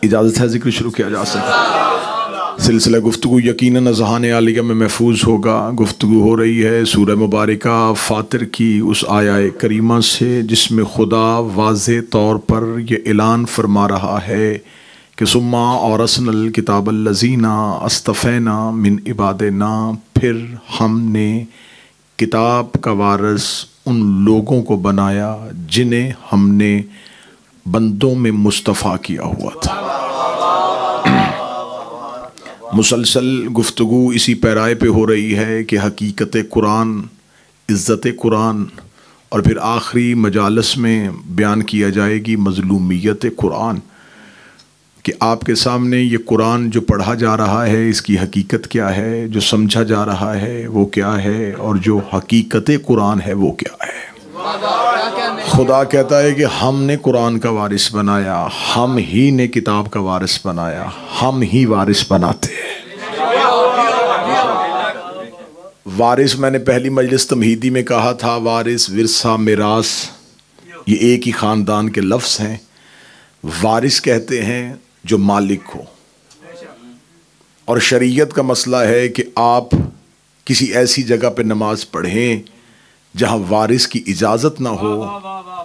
इजाज़त है जिक्र शुरू किया जा सकता। सिलसिला गुफ्तगू यकीनन अज़हान आलिया में महफूज होगा। गुफ्तगू हो रही है सूरह मुबारका फातिर की उस आया करीमा से जिसमें खुदा वाज़े तौर पर यह ऐलान फरमा रहा है कि सुम्मा औरसनल किताबल्लज़ीना अस्तफ़ैना मिन इबादिना, फिर हमने किताब का वारिस उन लोगों को बनाया जिन्हें हमने बंदों में मुस्तफ़ा किया हुआ था। मुसलसल गुफ्तगू इसी पैराए पे हो रही है कि हकीकत कुरान, इज़्ज़त कुरान, और फिर आखिरी मजालस में बयान किया जाएगी मज़लूमियत कुरान कि आपके सामने ये कुरान जो पढ़ा जा रहा है इसकी हकीकत क्या है, जो समझा जा रहा है वो क्या है, और जो हकीकत कुरान है वो क्या है। खुदा कहता है कि हमने कुरान का वारिस बनाया, हम ही ने किताब का वारिस बनाया, हम ही वारिस बनाते हैं। वारिस मैंने पहली मजलिस तमहीदी में कहा था, वारिस, विरसा, मिरास ये एक ही ख़ानदान के लफ्ज़ हैं। वारिस कहते हैं जो मालिक हो, और शरीयत का मसला है कि आप किसी ऐसी जगह पे नमाज पढ़ें जहां वारिस की इजाज़त ना हो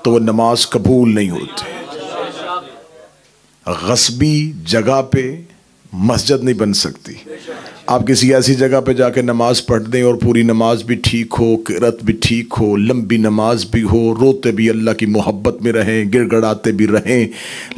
तो वो नमाज कबूल नहीं होती। गस्बी जगह पे मस्जिद नहीं बन सकती। आप किसी ऐसी जगह पे जाके नमाज पढ़ दें और पूरी नमाज भी ठीक हो, क़िरात भी ठीक हो, लंबी नमाज भी हो, रोते भी अल्लाह की मोहब्बत में रहें, गिड़गड़ाते भी रहें,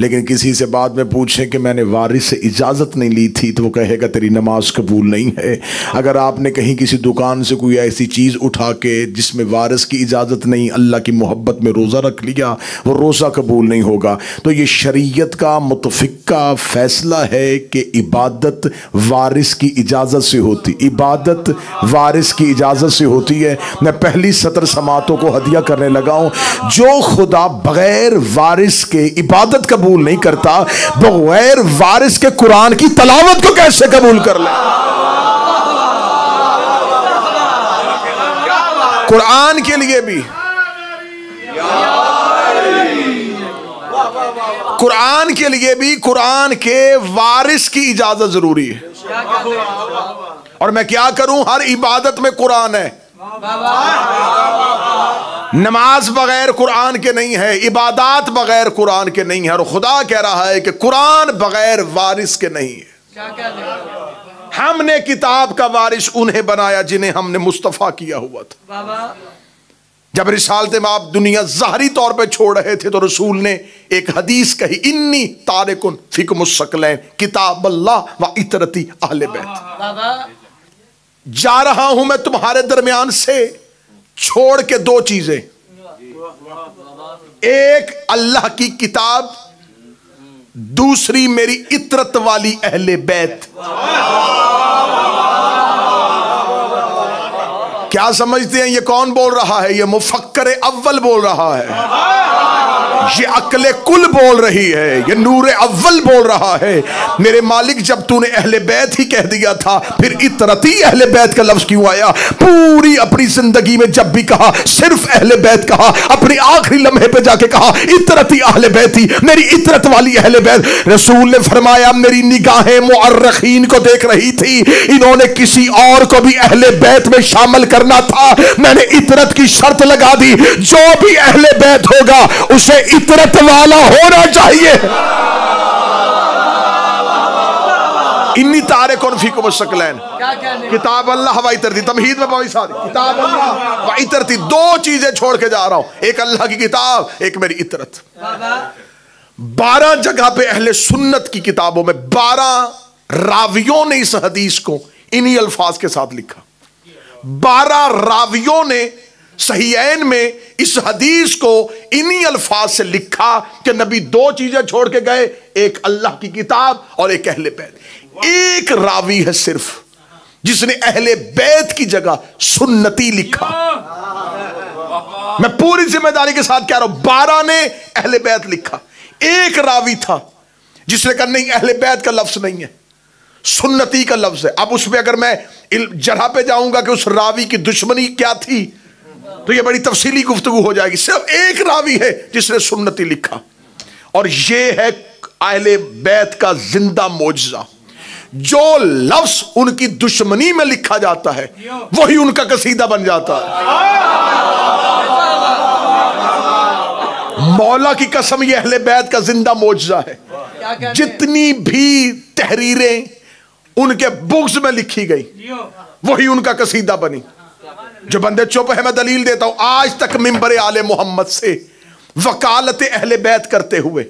लेकिन किसी से बाद में पूछें कि मैंने वारिस से इजाज़त नहीं ली थी तो वो कहेगा तेरी नमाज कबूल नहीं है। अगर आपने कहीं किसी दुकान से कोई ऐसी चीज़ उठा के जिसमें वारिस की इजाज़त नहीं, अल्लाह की मोहब्बत में रोज़ा रख लिया, वो रोज़ा कबूल नहीं होगा। तो ये शरीयत का मुतफ़िक़ा फ़ैसला है कि इबादत वारिस की इजाज़त से होती, इबादत वारिस की इजाज़त से होती है। मैं पहली सत्र समातों को हदिया करने लगा हूं। जो खुदा बगैर वारिस के इबादत कबूल नहीं करता, बगैर वारिस के कुरान की तलावत को कैसे कबूल कर ले। कुरान के लिए भी, कुरान के लिए भी कुरान के वारिस की इजाजत जरूरी है। और मैं क्या करूं, हर इबादत में कुरान है। नमाज बगैर कुरान के नहीं है, इबादत बगैर कुरान के नहीं है, और खुदा कह रहा है कि कुरान बगैर वारिस के नहीं है। हमने किताब का वारिस उन्हें बनाया जिन्हें हमने मुस्तफा किया हुआ था। जब रिसालत में आप दुनिया ज़ाहरी तौर पे छोड़ रहे थे तो रसूल ने एक हदीस कही, इन्नी तारिकुन फिकुमुस्सकलैन किताब अल्लाह व इतरती अहले बैत। जा रहा हूं मैं तुम्हारे दरमियान से छोड़ के दो चीजें, एक अल्लाह की किताब, दूसरी मेरी इतरत वाली अहले बैत। क्या समझते हैं ये कौन बोल रहा है? ये मुफक्कर अव्वल बोल रहा है, ये अक्ल कुल बोल रही है, ये नूर अव्वल बोल रहा है। मेरे मालिक, जब तूने अहले बैत ही कह दिया था, फिर इतरती अहले बैत का लफ्ज क्यों आया? पूरी अपनी जिंदगी में जब भी कहा सिर्फ अहले बैत कहा, अपने आखिरी लम्हे पे जाके कहा इतरती अहले बैत ही, मेरी इतरत वाली अहले बैत। रसूल ने फरमाया मेरी निगाहें मुअर्रखीन को देख रही थी, इन्होंने किसी और को भी अहले बैत में शामिल करना था, मैंने इतरत की शर्त लगा दी, जो भी अहले बैत होगा उसे इतरत वाला होना चाहिए। इन्नी तारिकुन फिकुमुस्सकलैन किताब अल्लाह व इतरती, तमहीद में किताब अल्लाह व इतरती, दो चीजें छोड़ के जा रहा हूं, एक अल्लाह की किताब, एक मेरी इतरत। 12 जगह पे अहले सुन्नत की किताबों में 12 रावियों ने इस हदीस को इन्हीं अल्फाज के साथ लिखा। 12 रावियों ने सहीहैन में इस हदीस को इन्हीं अल्फाज से लिखा कि नबी दो चीजें छोड़ के गए, एक अल्लाह की किताब और एक अहले बैत। एक रावी है सिर्फ जिसने अहले बैत की जगह सुन्नती लिखा। मैं पूरी जिम्मेदारी के साथ कह रहा हूं, 12 ने अहले बैत लिखा, एक रावी था जिसने कहा नहीं अहले बैत का लफ्ज नहीं है, सुन्नती का लफ्ज है। अब उसमें अगर मैं जगह पे जाऊंगा कि उस रावी की दुश्मनी क्या थी तो ये बड़ी तफसीली गुफ्तगू हो जाएगी। सिर्फ एक रावी है जिसने सुन्नती लिखा, और ये है अहले बैत का जिंदा मौजज़ा। जो लफ्ज उनकी दुश्मनी में लिखा जाता है वही उनका कसीदा बन जाता है। मौला की कसम, ये अहले बैत का जिंदा मौजज़ा है। जितनी भी तहरीरें उनके बुग़्ज़ में लिखी गई वही उनका कसीदा बनी। जो बंदे चुप है, मैं दलील देता हूं, आज तक मिंबर आले मोहम्मद से वकालत अहले बैत करते हुए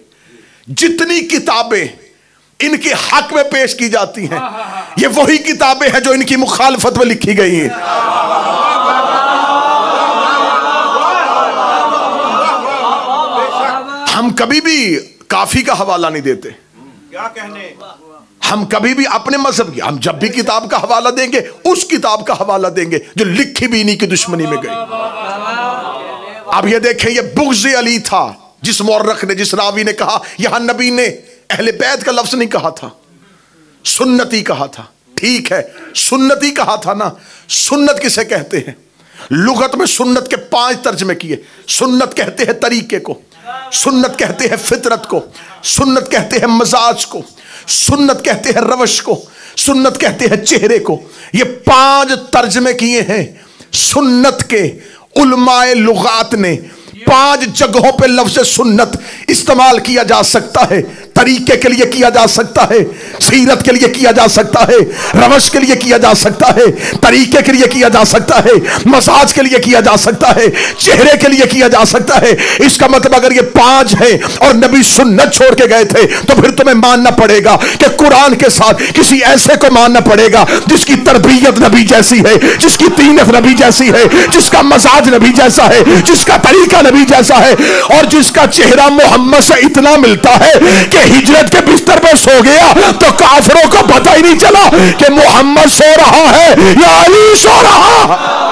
जितनी किताबें इनके हक में पेश की जाती हैं, ये वही किताबें हैं जो इनकी मुखालफत में लिखी गई हैं। हम कभी भी काफी का हवाला नहीं देते। क्या कहने, हम कभी भी अपने मजहब की, हम जब भी किताब का हवाला देंगे उस किताब का हवाला देंगे जो लिखी भी इन्हीं की दुश्मनी में गई। अब ये देखें, ये बुग़्ज़ अली था जिस मुअर्रिख़ ने, जिस रावी ने कहा यहां नबी ने अहले बैत का लफ्ज़ नहीं कहा था, सुन्नती कहा था। ठीक है, सुन्नती कहा था ना। सुन्नत किसे कहते हैं? लुगत में सुन्नत के 5 तर्जमे किए। सुन्नत कहते हैं तरीके को, सुन्नत कहते हैं फितरत को, सुन्नत कहते हैं मजाज को, सुन्नत कहते हैं रवश को, सुन्नत कहते हैं चेहरे को। ये 5 तर्जमे किए हैं सुन्नत के उलमाए लुगात ने। 5 जगहों पे लफ्ज़ सुन्नत इस्तेमाल किया जा सकता है। तरीके के लिए किया जा सकता है, सीरत के लिए किया जा सकता है, रवश के लिए किया जा सकता है, तरीके के लिए किया जा सकता है, मसाज के लिए किया जा सकता है, चेहरे के लिए किया जा सकता है। इसका मतलब अगर ये 5 है और नबी सुन्नत छोड़ के गए थे तो फिर तुम्हें मानना पड़ेगा कि कुरान के साथ किसी ऐसे को मानना पड़ेगा जिसकी तरबियत नबी जैसी है, जिसकी तीनत नबी जैसी है, जिसका मसाज नबी जैसा है, जिसका तरीका नबी जैसा है, और जिसका चेहरा मोहम्मद से इतना मिलता है कि हिजरत के बिस्तर पर सो गया तो काफिरों को पता ही नहीं चला कि मोहम्मद सो रहा है या अली सो रहा।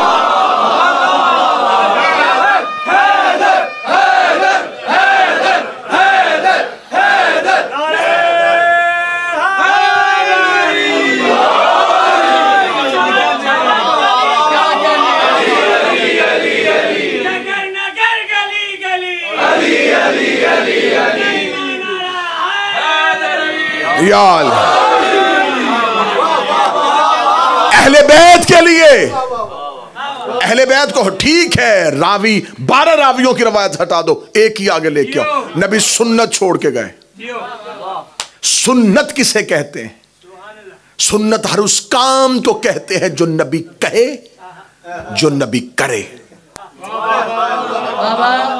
अहले बैत के लिए, अहले बैत को ठीक है, रावी 12 रावियों की रवायत हटा दो, एक ही आगे लेके आओ। नबी सुन्नत छोड़ के गए। सुन्नत किसे कहते हैं? सुन्नत हर उस काम को कहते हैं जो नबी कहे, जो नबी करे।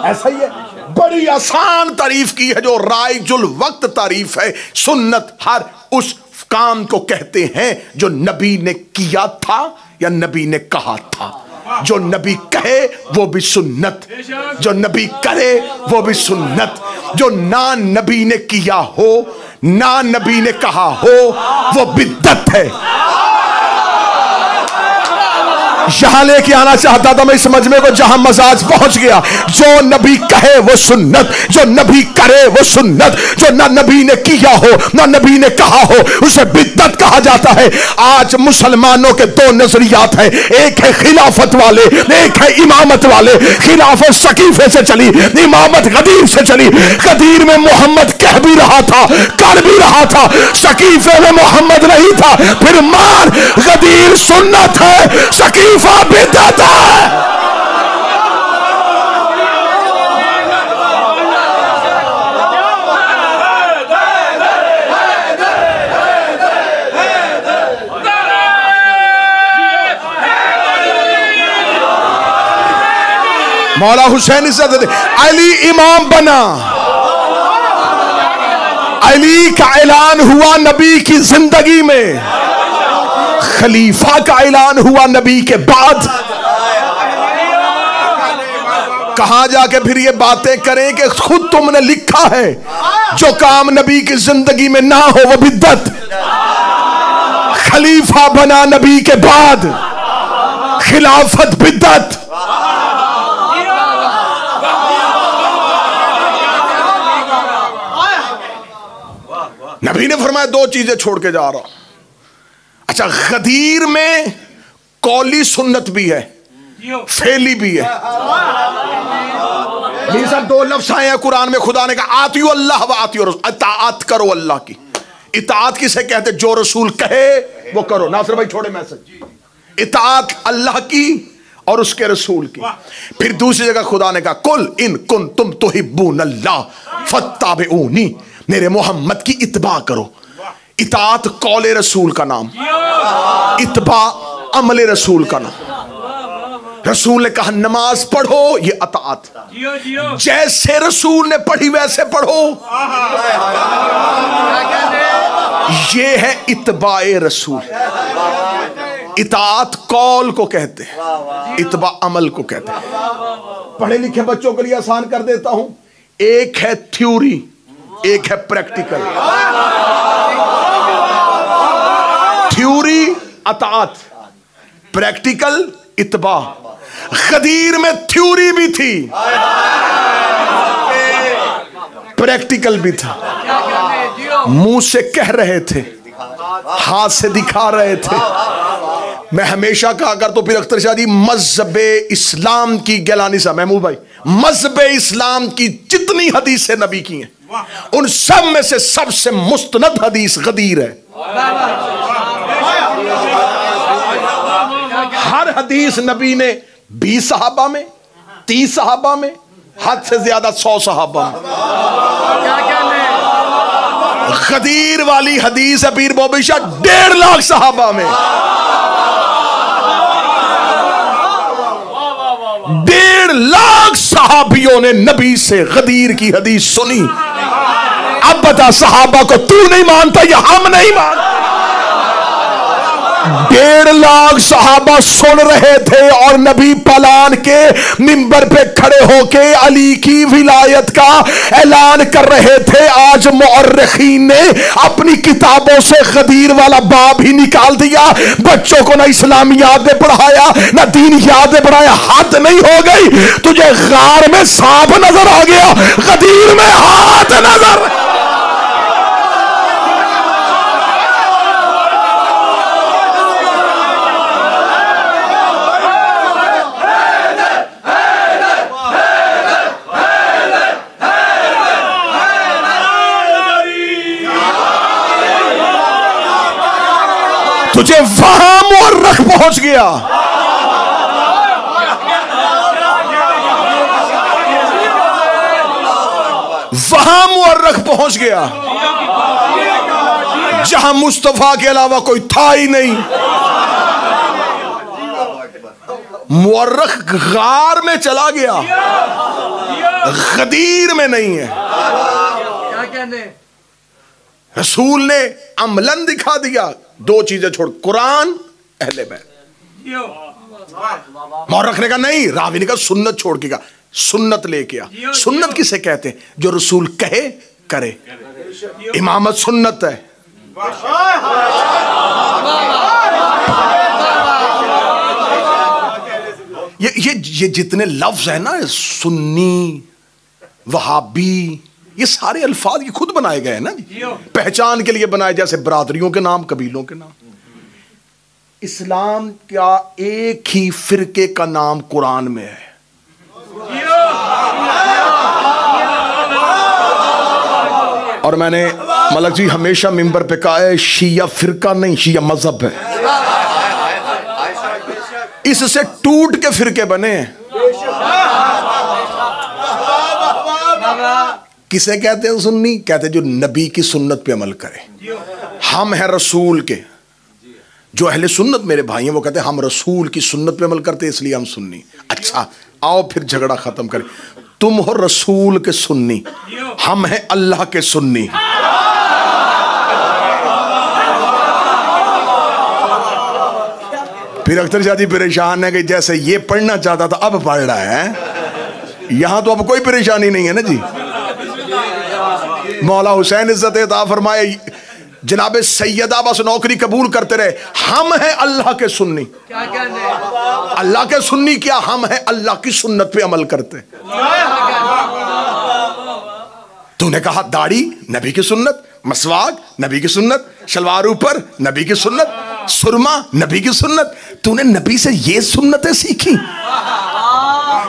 ऐसा ही है, बड़ी आसान तारीफ की है जो राइजुल वक्त तारीफ है। सुन्नत हर उस काम को कहते हैं जो नबी ने किया था या नबी ने कहा था। जो नबी कहे वो भी सुन्नत, जो नबी करे वो भी सुन्नत। जो ना नबी ने किया हो ना नबी ने कहा हो वो बिद्दत है। यहां लेके आना चाहता था मैं इस मजमे को जहां मजाज पहुंच गया। जो नबी कहे वो सुन्नत, जो नबी करे वो सुन्नत। जो ना नबी ने किया हो ना नबी ने कहा हो उसे बिद्दत कहा जाता है। आज मुसलमानों के 2 नजरियात हैं, एक है खिलाफत वाले, एक है इमामत वाले। खिलाफत सकीफे से चली, इमामत गदीर से चली। गदीर में मोहम्मद कह भी रहा था, कर भी रहा था, सकीफे में मोहम्मद नहीं था। फिर मान, गदीर सुन्नत है, सकीफा बिद्दत है। मौला हुसैन इज्जत अली इमाम बना। अली का ऐलान हुआ नबी की जिंदगी में, खलीफा का ऐलान हुआ नबी के बाद। कहां जाके फिर ये बातें करें कि खुद तुमने लिखा है जो काम नबी की जिंदगी में ना हो वो बिद्दत। खलीफा बना नबी के बाद, खिलाफत बिद्दत। नबी ने फरमाया 2 चीजें छोड़ के जा रहा हूं। अच्छा, गदीर में कौली सुन्नत भी है, फेली भी है। सब दो लफ्ज आए हैं कुरान में, खुदा ने कहा आतियो अल्लाह व आतियो रसूल, इताअत करो अल्लाह की। इताअत किसे कहते? जो रसूल कहे वो करो। नासिर भाई छोड़े मैसेज। इताअत अल्लाह की और उसके रसूल की। फिर दूसरी जगह खुदा ने कहा कुल इन कुन तुम तुहिब्बून अल्लाह फत्ताबिऊनी, मेरे मोहम्मद की इत्बा करो। इताअत कौले रसूल का नाम, इत्बा अमले रसूल का नाम। रसूल ने कहा नमाज पढ़ो, ये अताअत। जैसे रसूल ने पढ़ी वैसे पढ़ो, ये है इत्बाए रसूल। इताअत कौल को कहते हैं, इत्बा अमल को कहते हैं। पढ़े लिखे बच्चों के लिए आसान कर देता हूं, एक है थ्योरी, एक है प्रैक्टिकल। थ्योरी अताअत, प्रैक्टिकल इत्बा। गदीर में थ्योरी भी थी, प्रैक्टिकल भी था। मुंह से कह रहे थे, हाथ से दिखा रहे थे। मैं हमेशा कहा कर तो फिर अख्तर शाह जी, मज़हबे इस्लाम की गिलानी सा महमूद भाई, मज़हबे इस्लाम की जितनी हदीसें नबी की हैं उन सब में से सबसे मुस्तनद हदीस गदीर है। हर हदीस नबी ने 20 सहाबा में, 30 सहाबा में, हद से ज्यादा 100 सहाबा में। गदीर वाली हदीस है पीर बॉबी शाह 1.5 लाख सहाबा में। 1.5 लाख सहाबियों ने नबी से गदीर की हदीस सुनी। अब बता सहाबा को तू नहीं मानता या हम नहीं मानते? 1.5 लाख सहाबा सुन रहे थे और नबी पलान के मिंबर पे खड़े होके अली की विलायत का ऐलान कर रहे थे। आज मुअर्रिखीन ने अपनी किताबों से गदीर वाला बाब ही निकाल दिया। बच्चों को ना इस्लामियात में पढ़ाया ना दीन याद में पढ़ाया। हाथ नहीं हो गई तुझे गार में सांप नजर आ गया, गदीर में हाथ नजर। तुझे वहां मुअर्रख पहुंच गया। वहां मुअर्रख पहुंच गया जहां मुस्तफा के अलावा कोई था ही नहीं। मुअर्रख गार में चला गया, गदीर में नहीं है। क्या कहने? रसूल ने अमलन दिखा दिया। 2 चीजें छोड़, कुरान अहले बैत। मुअर्रख ने कहा नहीं, रावी ने कहा सुन्नत छोड़ के कहा सुन्नत लेके आ। सुन्नत किसे कहते हैं? जो रसूल कहे करे। इमामत सुन्नत है। ये जितने लफ्ज है ना, सुन्नी, वहाबी, ये सारे अल्फाज ये खुद बनाए गए हैं ना जी, पहचान के लिए बनाए, जैसे बरादरियों के नाम, कबीलों के नाम। इस्लाम का एक ही फिरके का नाम कुरान में है। और मैंने मलक जी हमेशा मिंबर पे कहा है, शिया फिरका नहीं, शिया मजहब है। इससे टूट के फिरके बने हैं। किसे कहते हैं सुन्नी? कहते हैं जो नबी की सुन्नत पे अमल करे। हम हैं रसूल के। जो अहले सुन्नत मेरे भाई हैं वो कहते हैं हम रसूल की सुन्नत पे अमल करते हैं इसलिए हम सुन्नी। अच्छा आओ फिर झगड़ा खत्म करें। तुम हो रसूल के सुन्नी, हम हैं अल्लाह के सुन्नी। फिर अख्तर शाह जी परेशान है कि जैसे ये पढ़ना चाहता था अब पढ़ रहा है। यहां तो अब कोई परेशानी नहीं है ना जी। मौला हुसैन इज्जत अता फरमाए, जनाबे सैयदा बस नौकरी कबूल करते रहे। हम हैं अल्लाह के सुन्नी। क्या कहने? अल्लाह के सुन्नी क्या? हम हैं अल्लाह की सुन्नत पे अमल करते। तूने कहा दाढ़ी नबी की सुन्नत, मसवाक नबी की सुन्नत, शलवार ऊपर नबी की सुन्नत। सुरमा नबी की सुन्नत। तूने नबी से ये सुन्नतें सीखी?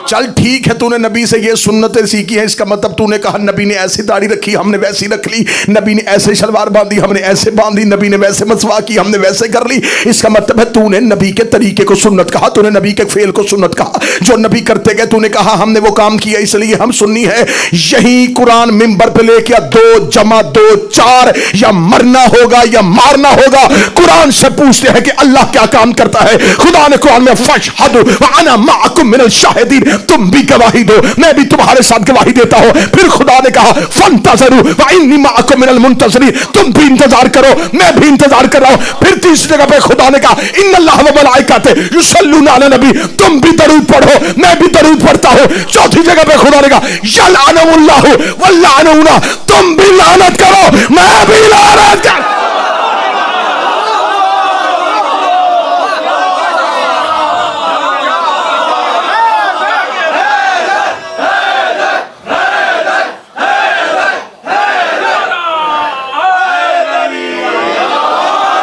चल ठीक है, तूने नबी से ये सुन्नतें सीखी हैं, इसका मतलब तूने कहा नबी ने ऐसी दाढ़ी रखी हमने वैसी रख ली, नबी ने ऐसे शलवार बांधी हमने ऐसे बांधी, नबी ने वैसे मसवा की हमने वैसे कर ली। इसका मतलब है तूने नबी के तरीके को सुन्नत कहा, तूने नबी के फेल को सुन्नत कहा। जो नबी करते गए तूने कहा हमने वो काम किया इसलिए हम सुन्नी है। यही कुरान मिंबर पे लेके 2 जमा 2 4 या मरना होगा या मारना होगा। कुरान से पूछते हैं कि अल्लाह क्या काम करता है। खुदा ने कुरान में फशहदु व अना माअकुम मिनल शाहिदीन, तुम भी गवाही दो मैं भी तुम्हारे साथ गवाही देता हूं। फिर खुदा ने कहा फंतज़रू व इन्नी माअकुम मिनल मुंतज़रीन, तुम भी इंतजार करो मैं भी इंतजार कर रहा हूं। फिर तीसरी जगह पे खुदा ने कहा इन्नल्लाह व मलाइकातुहु युसल्लूना अला नबी, तुम भी दरूद पढ़ो मैं भी दरूद पढ़ता हूं। चौथी जगह पे खुदा ने कहा यलअनुहुल्लाहु व लअनूना, तुम भी लानत करो मैं भी लानत कर।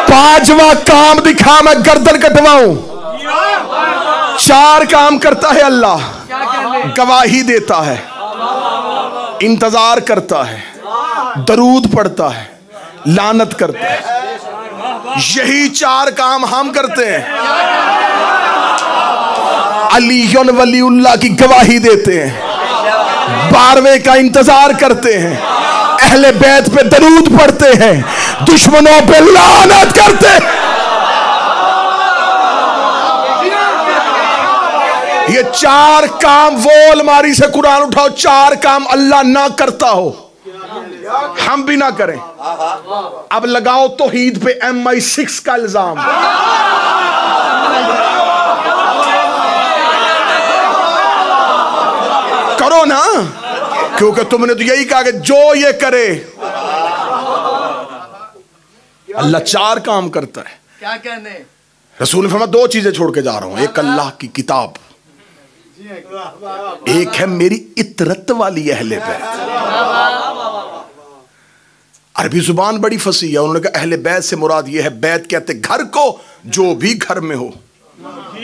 पांचवा काम दिखा मैं गर्दन कटवाऊं। 4 काम करता है अल्लाह, गवाही देता है, इंतजार करता है, दरूद पढ़ता है, लानत करता है। यही 4 काम हम करते हैं। अलीयुन वलीउल्लाह की गवाही देते हैं, 12वें का इंतजार करते हैं, अहले बैत पे दरूद पढ़ते हैं, दुश्मनों पे लानत करते हैं। ये 4 काम, वो अलमारी से कुरान उठाओ, 4 काम अल्लाह ना करता हो हम भी ना करें। अब लगाओ तौहीद पे MI6 का इल्जाम। करो ना, क्योंकि तुमने तो यही कहा कि जो ये करे। अल्लाह 4 काम करता है। क्या कहने? रसूल ने फरमाया 2 चीजें छोड़ के जा रहा हूं, एक अल्लाह की किताब, एक है मेरी इतरत वाली अहले बैत। अरबी जुबान बड़ी फसी है, उन्होंने कहा अहले बैत से मुराद ये है, बैत कहते घर को, जो भी घर में हो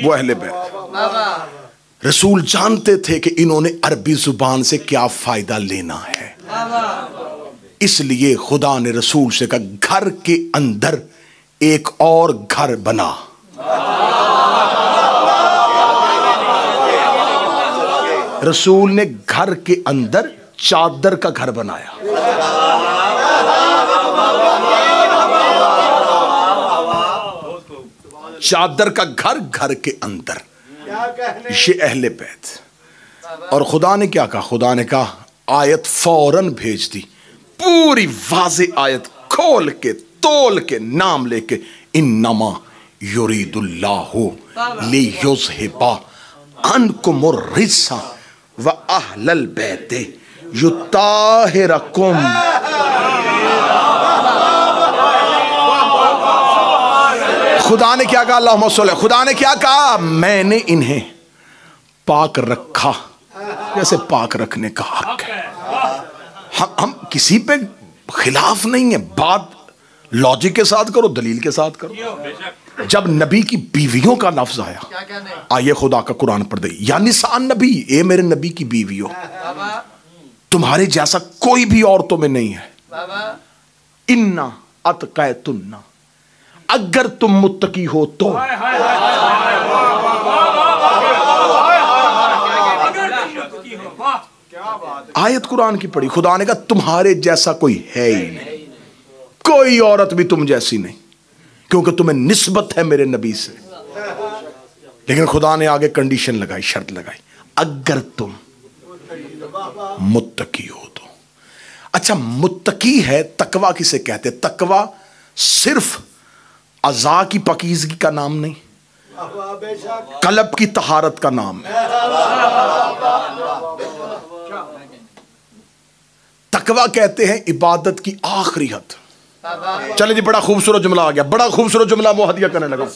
वो अहले बैत। रसूल जानते थे कि इन्होंने अरबी जुबान से क्या फायदा लेना है, इसलिए खुदा ने रसूल से कहा घर के अंदर एक और घर बना। रसूल ने घर के अंदर चादर का घर बनाया। चादर का घर घर के अंदर, ये अहले बैत। और खुदा ने क्या कहा? खुदा ने कहा आयत फौरन भेज दी, पूरी वाज़े आयत खोल के तोल के नाम लेके, इन्नमा युरीदुल्लाहु लियुज़हिबा अन्कुमुर रिज्सा व अहलल बैते युताहिरकुम। खुदा ने क्या कहा? अल्लाहुम्मा सल्ली। खुदा ने क्या कहा? मैंने इन्हें पाक रखा जैसे पाक रखने का हक है। हम किसी पे खिलाफ नहीं है, बात लॉजिक के साथ करो, दलील के साथ करो। जब नबी की बीवियों का लफ्ज आया, आइए खुदा का कुरान पढ़ दे, या निसान नबी, ए मेरे नबी की बीवियों, तुम्हारे जैसा कोई भी औरतों में नहीं है। इन्ना अतकैतुन्ना, अगर तुम मुत्तकी हो तो। आयत कुरान की पढ़ी, खुदा ने कहा तुम्हारे जैसा कोई है ही नहीं, कोई औरत भी तुम जैसी नहीं, क्योंकि तुम्हें निस्बत है मेरे नबी से। लेकिन खुदा ने आगे कंडीशन लगाई, शर्त लगाई, अगर तुम मुत्तकी हो तो। अच्छा, मुत्तकी है, तकवा किसे कहते? तकवा सिर्फ अज़ा की पकीज़गी का नाम नहीं, कल्ब की तहारत का नाम है। तकवा कहते हैं इबादत की आखिरी हद। चले जी, बड़ा खूबसूरत जुमला आ गया, बड़ा खूबसूरत जुमला मुहदिया करने लगा।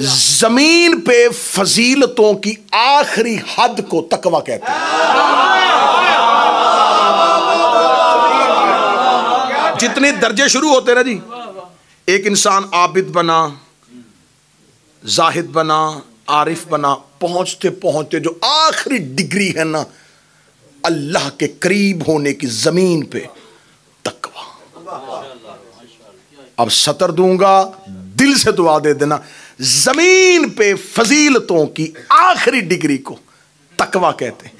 जमीन पे फजीलतों की आखिरी हद को तकवा कहते हैं। जितने दर्जे शुरू होते ना जी, एक इंसान आबिद बना, जाहिद बना, आरिफ बना, पहुंचते पहुंचते जो आखिरी डिग्री है ना अल्लाह के करीब होने की, जमीन पे तकवा। अब सतर दूंगा, दिल से दुआ दे देना, जमीन पे फजीलतों की आखिरी डिग्री को तकवा कहते हैं,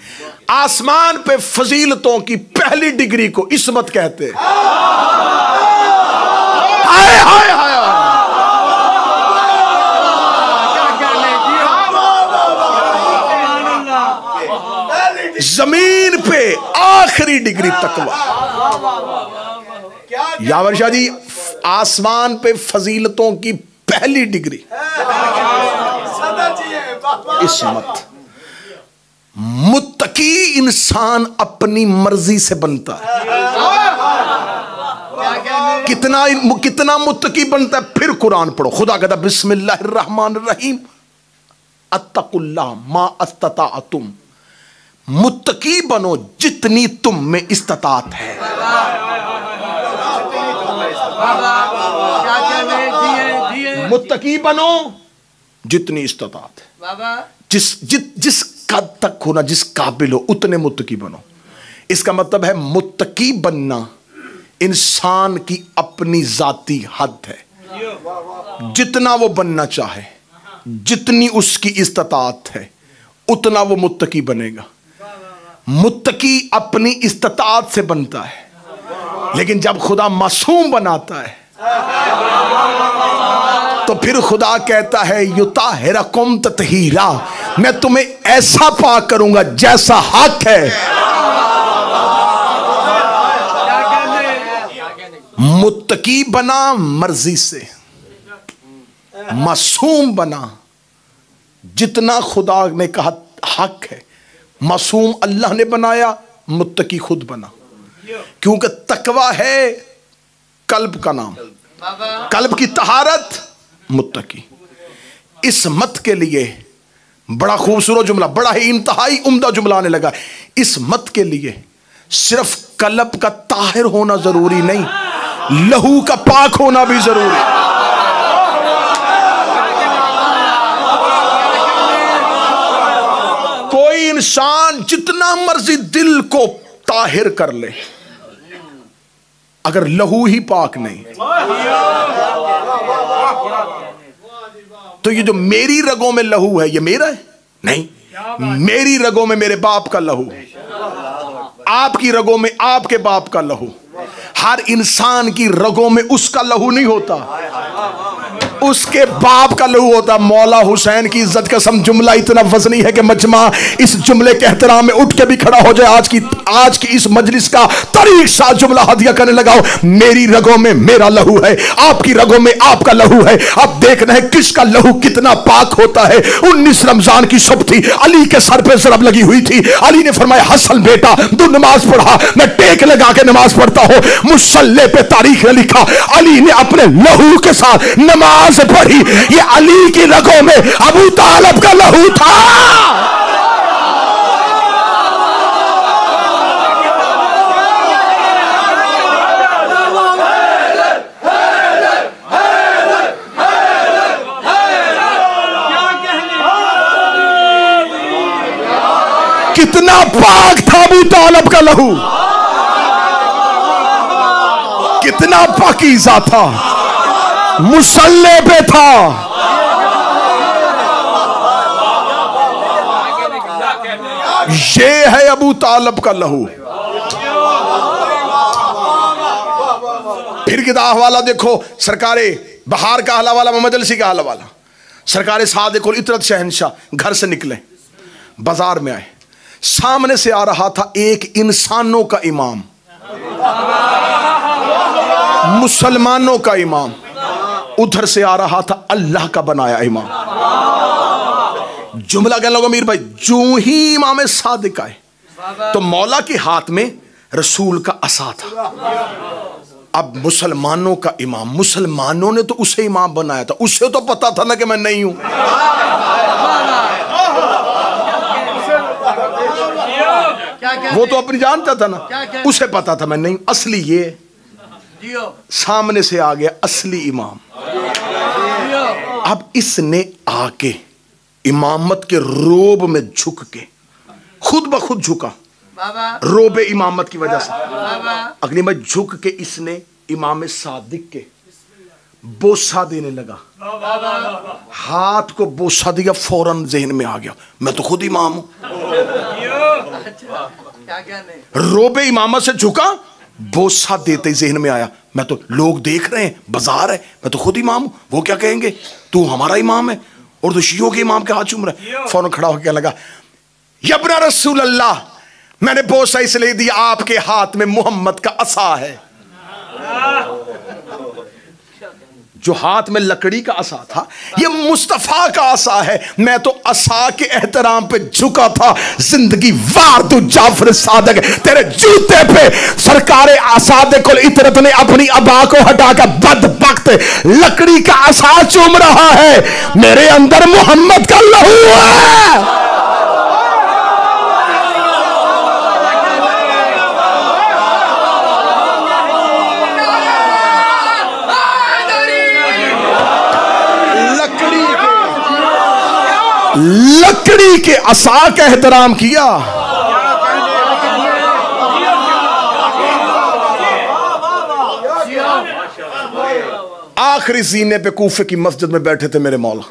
आसमान पे फजीलतों की पहली डिग्री को इस्मत कहते हैं। हाय हाय हाय, जमीन पे आखिरी डिग्री तकवा। यावर शाह जी, आसमान पे फजीलतों की पहली डिग्री इस्मत। मुत्तकी इंसान अपनी मर्जी से बनता है। कितना मुत्तकी बनता है, फिर कुरान पढ़ो। खुदा कहता बिस्मिल्लाहिर्रहमानिर्रहीम अत्तकुल्लाह मा अस्तताअतुम। मुत्तकी बनो जितनी तुम में इस्तात है। मुत्तकी बनो जितनी इस्तात है। जिस कद तक हो ना, जिस काबिल हो उतने मुत्तकी बनो। इसका मतलब है मुत्तकी बनना इंसान की अपनी जाती हद है। जितना वो बनना चाहे, जितनी उसकी इस्तात है, उतना वो मुत्तकी बनेगा। मुत्तकी अपनी इस्तात से बनता है, लेकिन जब खुदा मासूम बनाता है तो फिर खुदा कहता है युताहिरकुम ततहीरा, मैं तुम्हें ऐसा पाक करूंगा जैसा हक है। मुत्तकी बना मर्जी से, मासूम बना जितना खुदा ने कहा हक है। मासूम अल्लाह ने बनाया, मुत्तकी खुद बना, क्योंकि तकवा है कल्ब का नाम। कल्ब की तहारत मुत्तकी। इस मत के लिए बड़ा खूबसूरत जुमला, बड़ा ही इंतहाई उम्दा जुमला आने लगा। इस मत के लिए सिर्फ कल्ब का ताहिर होना जरूरी नहीं, लहू का पाक होना भी जरूरी। कोई इंसान जितना मर्जी दिल को ताहिर कर ले, अगर लहू ही पाक नहीं, तो ये जो मेरी रगों में लहू है ये मेरा है नहीं। मेरी रगों में मेरे बाप का लहू, आपकी रगों में आपके बाप का लहू। हर इंसान की रगों में उसका लहू नहीं होता, उसके बाप का लहू होता। मौला हुसैन की इज्जत कसम, जुमला इतना वजनी है कि मजमा इस जुमले के एहतराम में उठ के भी खड़ा हो जाए। आज की इस मजलिस का तरीक सा जुमला हदिया करने लगाओ। मेरी रगों में मेरा लहू है, आपकी रगों में आपका लहू है। अब देखना है किसका लहू कितना पाक होता है। 19 रमजान की सुबह थी, अली के सर पे ज़रब लगी हुई थी। अली ने फरमाया हसन बेटा तू नमाज पढ़ा। मैं टेक लगा के नमाज पढ़ता हूं। मुसल्ले पे तारीख ने लिखा अली ने अपने लहू के साथ नमाज पढ़ी। ये अली की रगों में अबू तालिब का लहू था। कितना पाक था अबू तालिब का लहू, कितना पाकीज़ा था, मुसल्ले पे था। ये है अबू तालिब का लहू। फिर किताब हवाला देखो, सरकारे बहार का हवाला, मोहम्मद अलसी का हवाला। सरकारे सादिक और इतरत शहनशाह घर से निकले, बाजार में आए। सामने से आ रहा था एक इंसानों का इमाम, मुसलमानों का इमाम। उधर से आ रहा था अल्लाह का बनाया इमाम। जुमला कहने लगा मीर भाई, जो ही इमाम सादिक आए तो मौला के हाथ में रसूल का असा था। अब मुसलमानों का इमाम, मुसलमानों ने तो उसे इमाम बनाया था, उसे तो पता था ना कि मैं नहीं हूं। वो तो अपनी जानता था ना, उसे पता था मैं नहीं। असली ये सामने से आ गया असली इमाम। अब इसने आके इमामत के रोब में झुक के खुद ब खुद झुका, रोब इमामत की वजह से अगली में झुक के इसने इमाम सादिक के बोसा देने लगा। हाथ को बोसा दिया, फौरन जहन में आ गया मैं तो खुद इमाम हूं। रोबे इमामत से झुका, बोसा देते ही जहन में आया मैं तो, लोग देख रहे हैं, बाजार है, मैं तो खुद इमाम हूं, वो क्या कहेंगे तू हमारा इमाम है, और तो शियों के इमाम के हाथ चूम रहा है। फौरन खड़ा होकर लगा यब्ना रसूल अल्लाह, मैंने बोसा इसलिए दिया आपके हाथ में मोहम्मद का असा है। जो हाथ में लकड़ी का असा था ये मुस्तफा का असा है। मैं तो असा के एहतराम पे झुका था। जिंदगी वार तू जाफर सादक, तेरे जूते पे सरकारे सादिक कुल इतरत ने अपनी अबा को हटाकर बदबख्त लकड़ी का असा चूम रहा है। मेरे अंदर मोहम्मद का लहू है। लकड़ी के असा का एहतराम किया। आखिरी सीने पे कूफे की मस्जिद में बैठे थे मेरे मौला।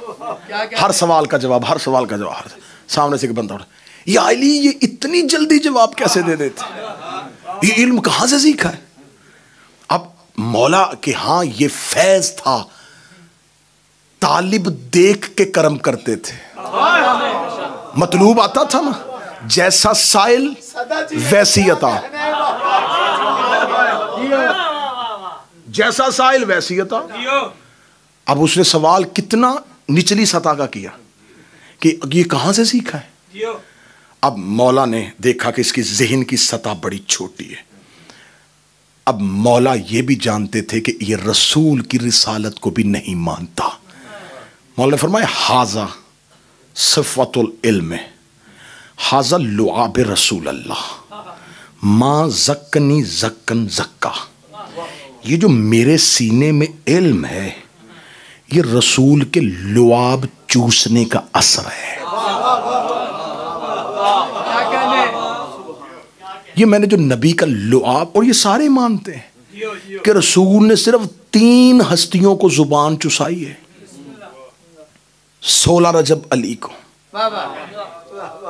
हर सवाल का जवाब, हर सवाल का जवाब। सामने से एक बंदा उठा, या अली ये इतनी जल्दी जवाब कैसे दे देते, ये इल्म कहां से सीखा है। अब मौला के हां ये फैज था, तालिब देख के कर्म करते थे। मतलूब आता था ना, जैसा साइल वैसी अता, जैसा साइल वैसी अता। अब उसने सवाल कितना निचली सतह का किया कि ये कहां से सीखा है। अब मौला ने देखा कि इसकी ज़हन की सतह बड़ी छोटी है। अब मौला ये भी जानते थे कि ये रसूल की रिसालत को भी नहीं मानता। मौला ने फरमाया हाजा सिफ़तुल इल्म, हाजा लुआब रसूल अल्लाह, माँ ज़क्कनी ज़क्कन ज़क्का। ये जो मेरे सीने में इल्म है ये रसूल के लुआब चूसने का असर है। ये मैंने जो नबी का लुआब, और ये सारे मानते हैं कि रसूल ने सिर्फ 3 हस्तियों को जुबान चुसाई है। 16 रजब अली को,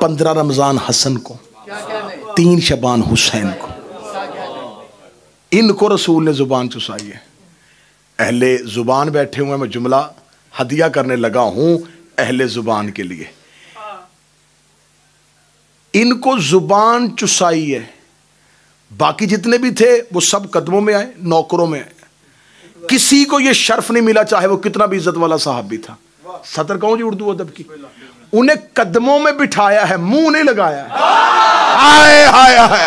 15 रमजान हसन को, 3 शबान हुसैन को, इनको रसूल ने जुबान चुसाई है। अहले जुबान बैठे हुए, मैं जुमला हदिया करने लगा हूं अहले जुबान के लिए। इनको जुबान चुसाई है। बाकी जितने भी थे वो सब कदमों में आए, नौकरों में आए। किसी को ये शर्फ नहीं मिला, चाहे वो कितना भी इज्जत वाला साहब भी था। सतर कहूं जी उर्दू अदब की, उन्हें कदमों में बिठाया है, मुंह नहीं लगाया है। हाय हाय हाय,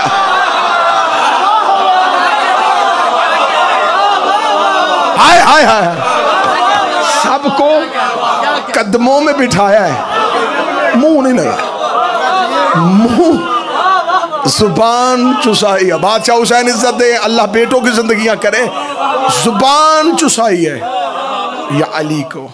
हाय हाय हाय, सबको कदमों में बिठाया है, मुंह नहीं लगाया। मुंह जुबान चुसाई है। बादशाह हुसैन इज्जत दे, अल्लाह बेटों की जिंदगियां करे। जुबान चुसाई है, या अली को,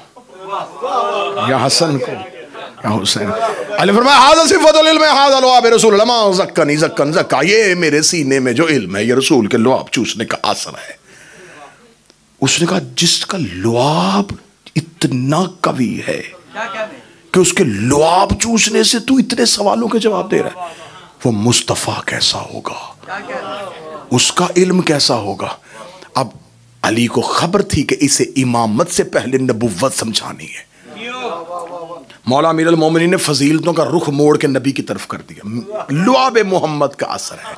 या हसन को, या हुसैन। अली फरमाया हाज़ा सिफ़तुल इल्म, हाज़ा लुआब रसूल अल्लाह, मा ज़क्कनी ज़क्कन ज़क्का। ये मेरे सीने में जो इल्म है ये रसूल के लुआब चूसने का असर है। उसने कहा जिसका लुआब इतना कवी है कि उसके लुआब चूसने से तू इतने सवालों के जवाब दे रहा है, वो मुस्तफ़ा कैसा होगा, उसका इल्म कैसा होगा। अब अली को खबर थी कि इसे इमामत से पहले नबुव्वत समझानी है। मौला अमीरुल मोमिनीन ने फजीलतों का रुख मोड़ के नबी की तरफ कर दिया। लुआब मोहम्मद का असर है,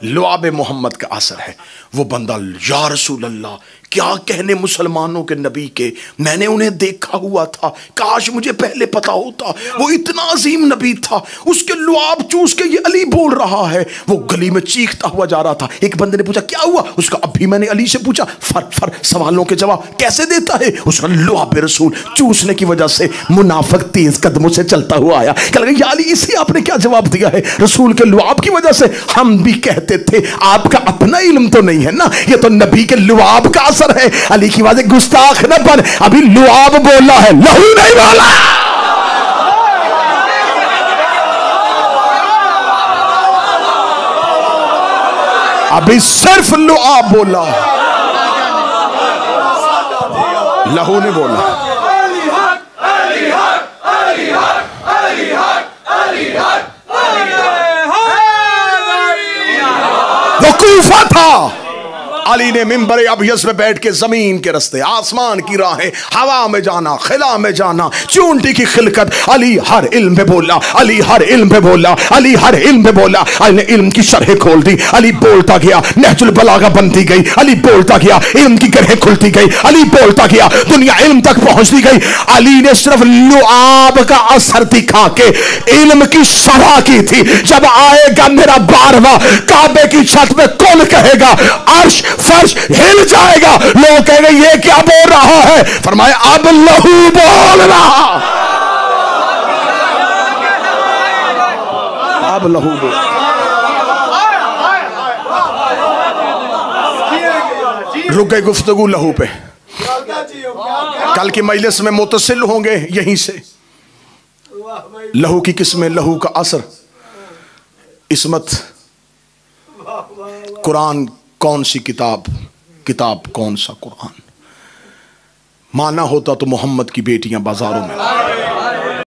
लुआब मोहम्मद का असर है। वो बंदा या रसूल अल्लाह, क्या कहने मुसलमानों के नबी के, मैंने उन्हें देखा हुआ था, काश मुझे पहले पता होता। वो इतना अजीम नबी था, उसके लुआब चूस के ये अली बोल रहा है। वो गली में चीखता हुआ जा रहा था। एक बंदे ने पूछा क्या हुआ, उसका अभी मैंने अली से पूछा। फर फर सवालों के जवाब कैसे देता है। उसका लुआब रसूल चूसने की वजह से मुनाफिक तेज कदमों से चलता हुआ आया। कह लगा या अली इसे आपने क्या जवाब दिया है, रसूल के लुआब की वजह से। हम भी कहते थे आपका अपना इल्म तो नहीं है ना, ये तो नबी के लुआब का असर है। अली की बात गुस्ताख न बन, अभी लुआब बोला है, लहू नहीं बोला। अभी सिर्फ लुआब बोला, लहू ने बोला। वो कूफा था, अली ने मिंबर अबयज़ में बैठ के जमीन के रास्ते, आसमान की राहें, हवा में जाना, खिला में जाना, चूंटी की खिलकत, अली हर इल्म पे बोला, अली हर इल्म पे बोला, अली हर इल्म पे बोला। अली ने इल्म की शरह खोल दी, अली बोलता गया, नहजुल बलागा बनती गई, अली बोलता गया, इल्म की गरहें खुलती गई, अली बोलता गया, दुनिया इल्म तक पहुंचती गई। अली ने सिर्फ लुआब का असर दिखा के इल्म की शरह की थी। जब आएगा मेरा 12वां, काबे की छत में कौन कहेगा, अर्श फर्श हिल जाएगा, लोग कहेंगे ये क्या बोल रहा है। फरमाया अब लहू बोल रहा, अब लहू बोल। रुक गए गुफ्तगू लहू पे। कल की मजलिस में मुतसिल होंगे यहीं से। लहू की किस्में, लहू का असर, इस्मत, कुरान कौन सी किताब, किताब कौन सा कुरान। माना होता तो मोहम्मद की बेटियां बाजारों में